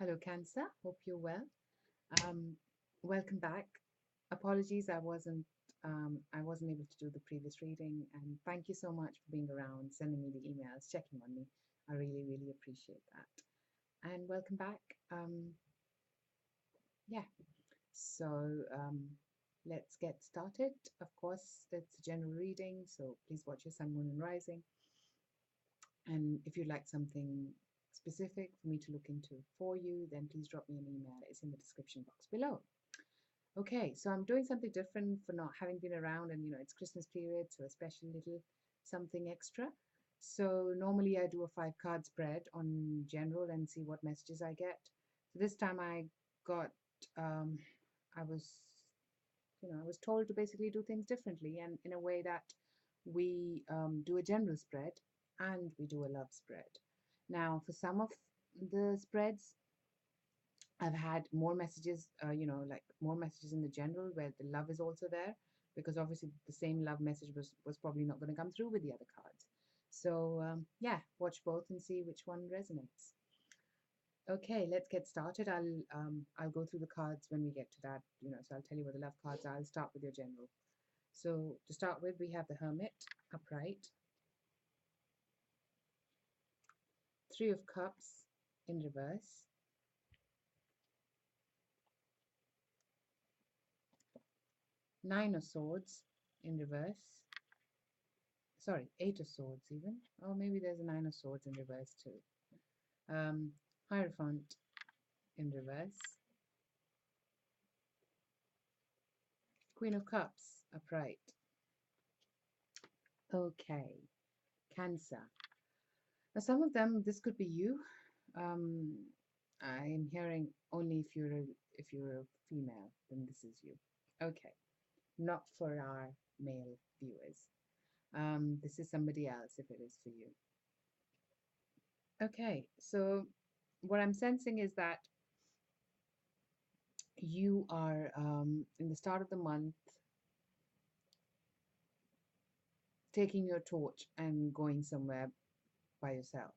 Hello, Cancer. Hope you're well. Um, Welcome back. Apologies, I wasn't able to do the previous reading, and thank you so much for being around, sending me the emails, checking on me. I really, really appreciate that. And welcome back. Yeah. So let's get started. Of course, it's a general reading, so please watch your sun, moon, and rising. And if you'd like something specific for me to look into for you, then please drop me an email. It's in the description box below. Okay, so I'm doing something different for not having been around, and it's Christmas period, so a special little something extra. So normally I do a 5 card spread on general and see what messages I get. So this time got, um, I was, I was told to basically do things differently and in a way that we do a general spread and we do a love spread. Now, for some of the spreads, I've had more messages, like more messages in the general where the love is also there, because obviously the same love message was probably not going to come through with the other cards. So yeah, watch both and see which one resonates. Okay, let's get started. I'll go through the cards when we get to that. So I'll tell you what the love cards are. I'll start with your general. So to start with, we have the Hermit upright, Three of Cups in reverse, Nine of Swords in reverse, sorry, Eight of Swords even, or maybe there's a Nine of Swords in reverse too. Hierophant in reverse, Queen of Cups upright. Okay, Cancer. Now some of them, this could be you. Um, I am hearing only if you're a female, then this is you. Okay, not for our male viewers. This is somebody else if it is for you. Okay, so what I'm sensing is that you are in the start of the month taking your torch and going somewhere by yourself.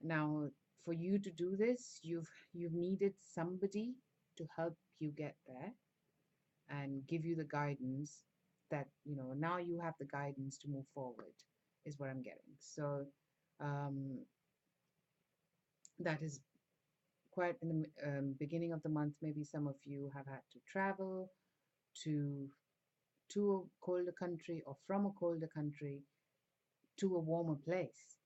Now, for you to do this, you've needed somebody to help you get there and give you the guidance that now you have the guidance to move forward is what I'm getting. So um, that is quite in the beginning of the month. Maybe some of you have had to travel to to a colder country or from a colder country to a warmer place,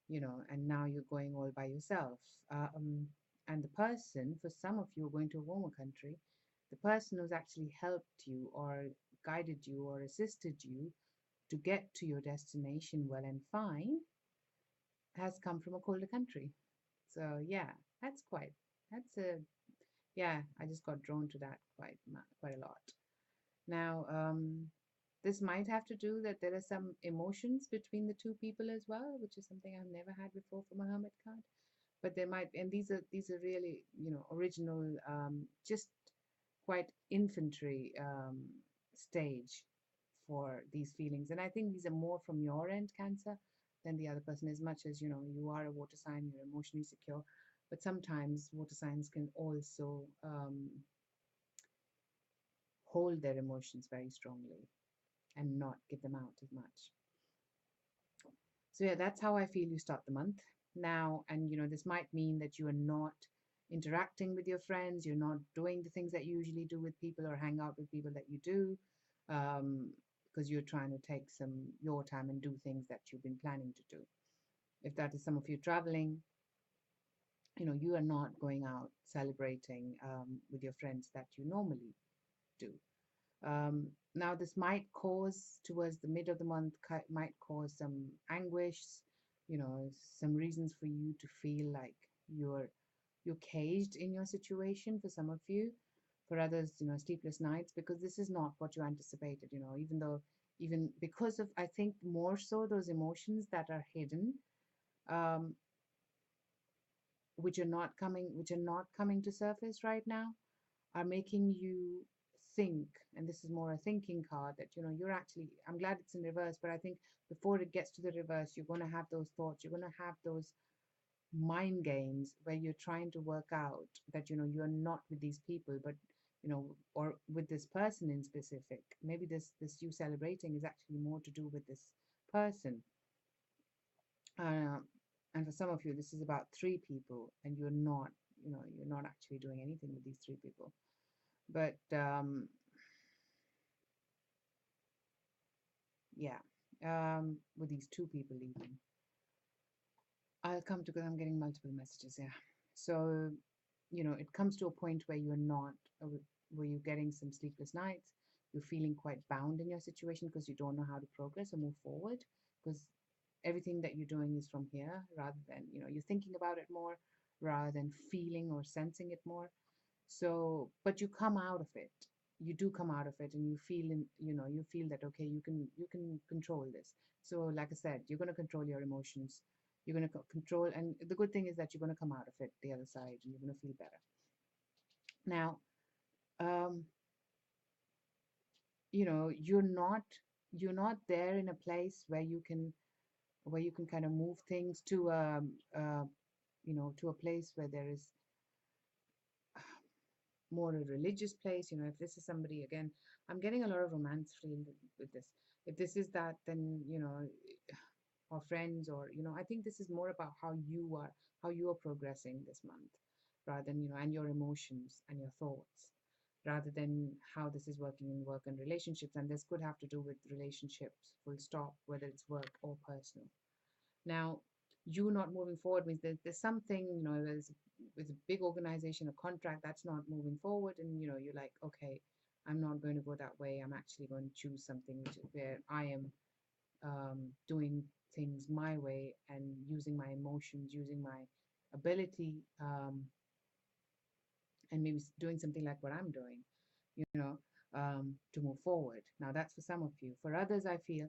and now you're going all by yourself. And the person, for some of you, are going to a warmer country. The person who's actually helped you or guided you or assisted you to get to your destination well and fine has come from a colder country. So yeah, that's quite, that's a, yeah, I just got drawn to that quite a lot. Now, this might have to do that there are some emotions between the two people as well, which is something I've never had before from a hermit card. But there might, and these are really, original, just quite infantry stage for these feelings. And I think these are more from your end, Cancer, than the other person, as much as you are a water sign, you're emotionally secure. But sometimes water signs can also hold their emotions very strongly and not give them out as much. So yeah, that's how I feel you start the month now. And this might mean that you are not interacting with your friends, you're not doing the things that you usually do with people or hang out with people that you do, because you're trying to take some your time and do things that you've been planning to do. If that is some of you traveling, you are not going out celebrating with your friends that you normally do. Now, this might cause, towards the mid of the month, might cause some anguish, some reasons for you to feel like you're caged in your situation for some of you. For others, sleepless nights, because this is not what you anticipated, even because of, I think, more so those emotions that are hidden, um, which are not coming to surface right now, are making you think. And this is more a thinking card, that you're actually, I'm glad it's in reverse, but I think before it gets to the reverse, you're going to have those thoughts, you're going to have those mind games where you're trying to work out that you're not with these people, but or with this person in specific. Maybe this you celebrating is actually more to do with this person. uh, and for some of you this is about three people, and you're not actually doing anything with these three people. But yeah, with these two people even. I'll come to, because I'm getting multiple messages. Yeah. So, it comes to a point where you're not, where you're getting some sleepless nights. You're feeling quite bound in your situation because you don't know how to progress or move forward, because everything that you're doing is from here, rather than, you're thinking about it more rather than feeling or sensing it more. So, but you come out of it. You do come out of it, and you feel that, okay, you can control this. So, like I said, you're going to control your emotions. You're going to control, and the good thing is that you're going to come out of it the other side, and you're going to feel better. Now, um, you're not there in a place where you can kind of move things to to a place where there is more a religious place. If this is somebody, again, I'm getting a lot of romance feel with this. If this is that, then or friends, or I think this is more about how you are progressing this month, rather than and your emotions and your thoughts, rather than how this is working in work and relationships. And this could have to do with relationships, full stop, whether it's work or personal. Now, you not moving forward means there's something, there's with a big organization, a contract that's not moving forward, and you're like, okay, I'm not going to go that way. I'm actually going to choose something where I am doing things my way, and using my emotions, using my ability, and maybe doing something like what I'm doing, you know, to move forward. Now, that's for some of you. For others, I feel,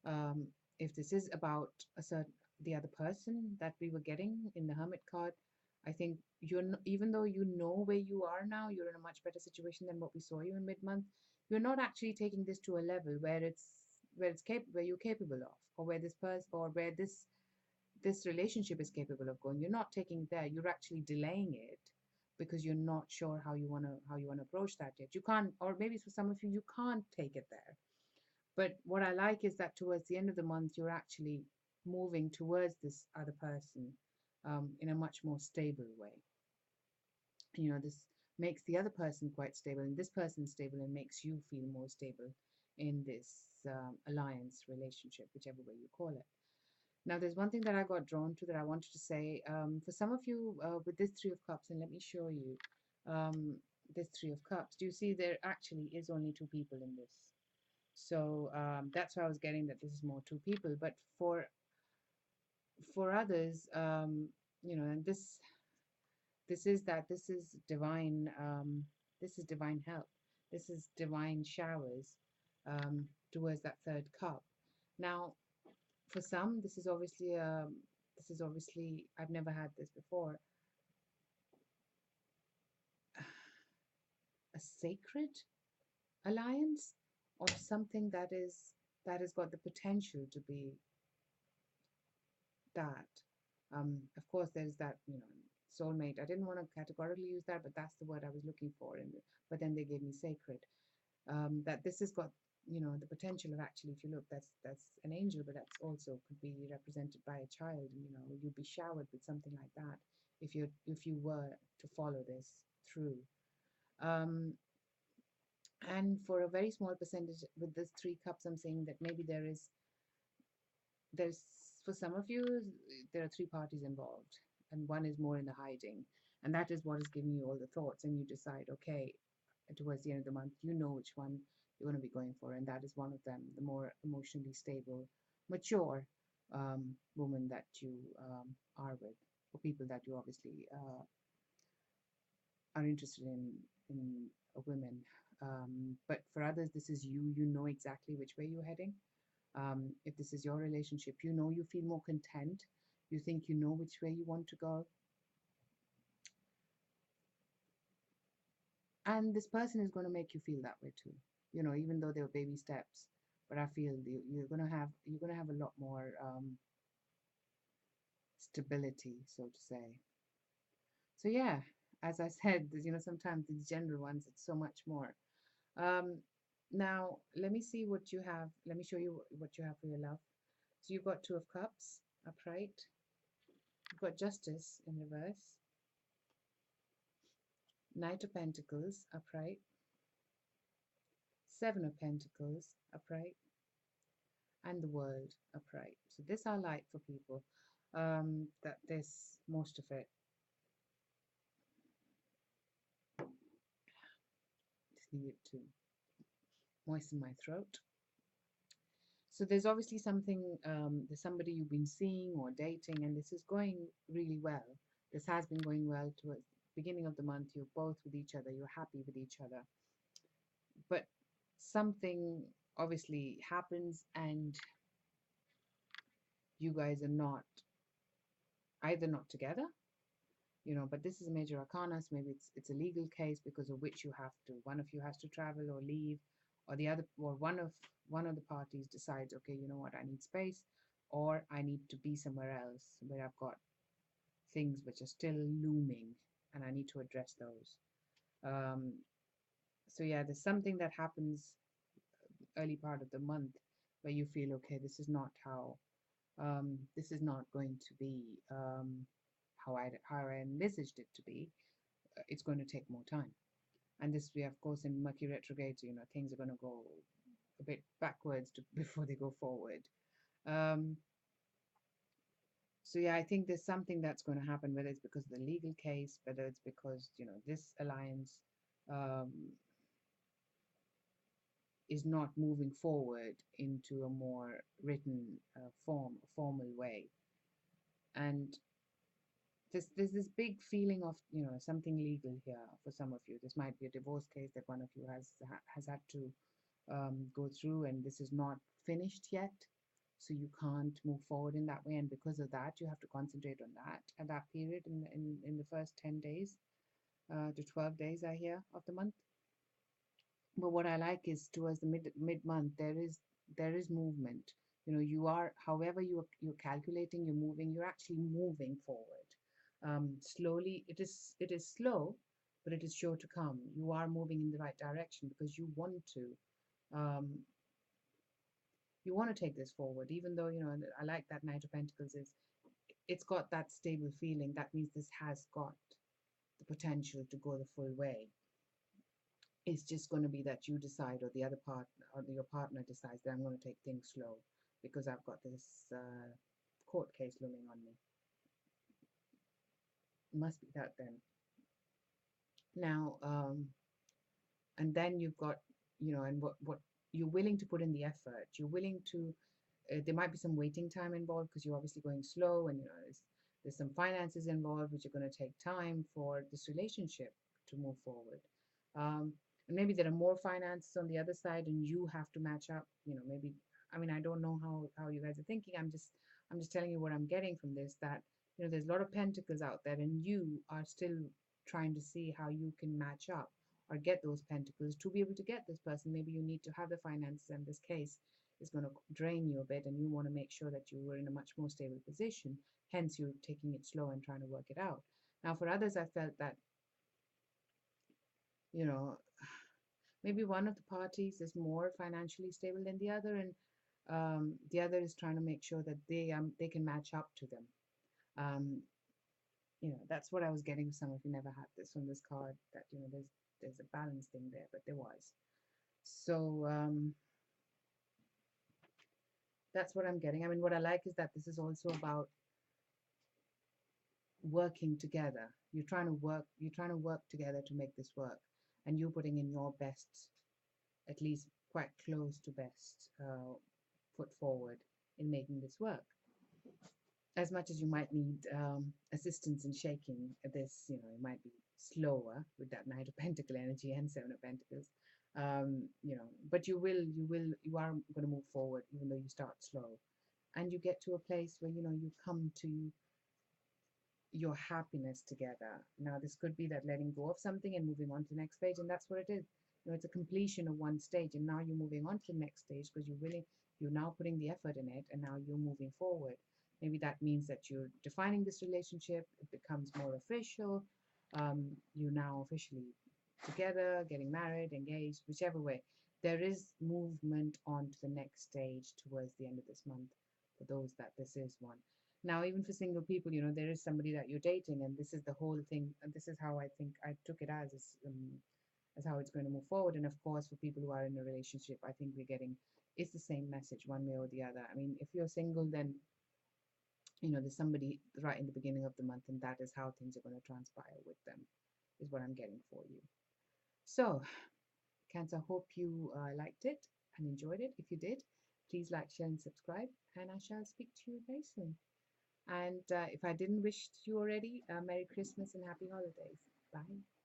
um, if this is about the other person that we were getting in the hermit card, I think even though you know where you are now, you're in a much better situation than what we saw you in mid-month. You're not actually taking this to a level where you're capable of, or where this person, or where this relationship is capable of going. You're not taking it there. You're actually delaying it because you're not sure how you want to approach that yet. You can't, or maybe for some of you, you can't take it there. But what I like is that towards the end of the month, you're actually moving towards this other person, in a much more stable way. This makes the other person quite stable, and this person stable, and makes you feel more stable in this alliance relationship, whichever way you call it. Now, there's one thing that I got drawn to that I wanted to say. For some of you, with this Three of Cups, and let me show you this Three of Cups. Do you see there actually is only two people in this? So that's why I was getting that this is more two people. But for others, and this is divine. This is divine help. This is divine showers towards that third cup. Now, for some, this is obviously I've never had this before. A sacred alliance, or something that has got the potential to be that. Of course, there's that, soulmate. I didn't want to categorically use that, but that's the word I was looking for. But then they gave me sacred. That this has got, the potential of, actually, if you look, that's an angel, but that's also could be represented by a child. And you'd be showered with something like that if you were to follow this through. Um, and for a very small percentage with this three cups, I'm saying that maybe there's for some of you, there are three parties involved, and one is more in the hiding, and that is what is giving you all the thoughts, and you decide, okay, towards the end of the month, you know which one you're going to be going for, and that is one of them, the more emotionally stable, mature woman that you are with, or people that you obviously are interested in women. But for others, this is you. You know exactly which way you're heading. If this is your relationship, you feel more content. You think you know which way you want to go. And this person is going to make you feel that way too. Even though there are baby steps, but I feel you're going to have a lot more stability, so to say. So yeah, as I said, sometimes these general ones, it's so much more. Um, Now let me see what you have. Let me show you what you have for your love. So you've got Two of Cups upright. You've got Justice in reverse. Knight of Pentacles upright. Seven of Pentacles upright. And the World upright. So this I like for people. That this most of it. Just need it to moisten my throat. So there's obviously something, there's somebody you've been seeing or dating, and this is going really well. This has been going well towards the beginning of the month. You're both with each other, you're happy with each other. But something obviously happens, and you guys are not either not together, but this is a major arcana, so maybe it's a legal case because of which one of you has to travel or leave, or the other, or one of the parties decides, okay, you know what, I need space, or I need to be somewhere else where I've got things which are still looming and I need to address those. Um, so yeah, there's something that happens early part of the month where you feel, okay, this is not going to be how I envisaged it to be. It's going to take more time. And this, we of course, in Mercury retrograde, things are going to go a bit backwards before they go forward. Um, so yeah, I think there's something that's going to happen, whether it's because of the legal case, whether it's because this alliance um, is not moving forward into a more written formal way. And there's this big feeling of something legal here for some of you. This might be a divorce case that one of you has had to go through, and this is not finished yet, so you can't move forward in that way, and because of that you have to concentrate on that at that period in the first 10 days to 12 days I hear of the month. But what I like is towards the mid month there is movement. You are, however you're calculating, you're moving, you're actually moving forward. Slowly, it is slow, but it is sure to come. You are moving in the right direction because um, you want to take this forward, even though I like that Knight of Pentacles is, it's got that stable feeling. That means this has got the potential to go the full way. It's just going to be that you decide, or the other partner, or your partner decides that I'm going to take things slow because I've got this court case looming on me. Must be that then. Now, and then you've got, and what you're willing to put in the effort. You're willing to. There might be some waiting time involved because you're obviously going slow, and there's some finances involved, which are going to take time for this relationship to move forward. And maybe there are more finances on the other side, and you have to match up. Maybe, I mean, I don't know how you guys are thinking. I'm just telling you what I'm getting from this. That there's a lot of pentacles out there, and you are still trying to see how you can match up or get those pentacles to be able to get this person. Maybe you need to have the finances, in this case is going to drain you a bit, and you want to make sure that you were in a much more stable position. Hence, you're taking it slow and trying to work it out. Now, for others, I felt that, you know, maybe one of the parties is more financially stable than the other, and the other is trying to make sure that they can match up to them. Um, that's what I was getting. Some of you never had this on this card, that there's a balance thing there, but there was. So that's what I'm getting. I mean, what I like is that this is also about working together. You're trying to work together to make this work, and you're putting in your best, at least quite close to best foot forward in making this work. As much as you might need assistance in shaking this, it might be slower with that Knight of Pentacle energy and Seven of Pentacles. But you are going to move forward even though you start slow, and you get to a place where you come to your happiness together. Now, this could be that letting go of something and moving on to the next stage, and that's what it is. It's a completion of one stage, and now you're moving on to the next stage because you're now putting the effort in it, and now you're moving forward. Maybe that means that you're defining this relationship, it becomes more official. You now officially together, getting married, engaged, whichever way. There is movement on to the next stage towards the end of this month for those that this is one. Now, even for single people, there is somebody that you're dating, and this is the whole thing. And this is how I think I took it as how it's going to move forward. And of course, for people who are in a relationship, I think we're getting it's the same message one way or the other. I mean, if you're single, then there's somebody right in the beginning of the month, and that is how things are going to transpire with them, is what I'm getting for you. So, Cancer, hope you liked it and enjoyed it. If you did, please like, share, and subscribe, and I shall speak to you very soon. And if I didn't wish you already, Merry Christmas and Happy Holidays. Bye.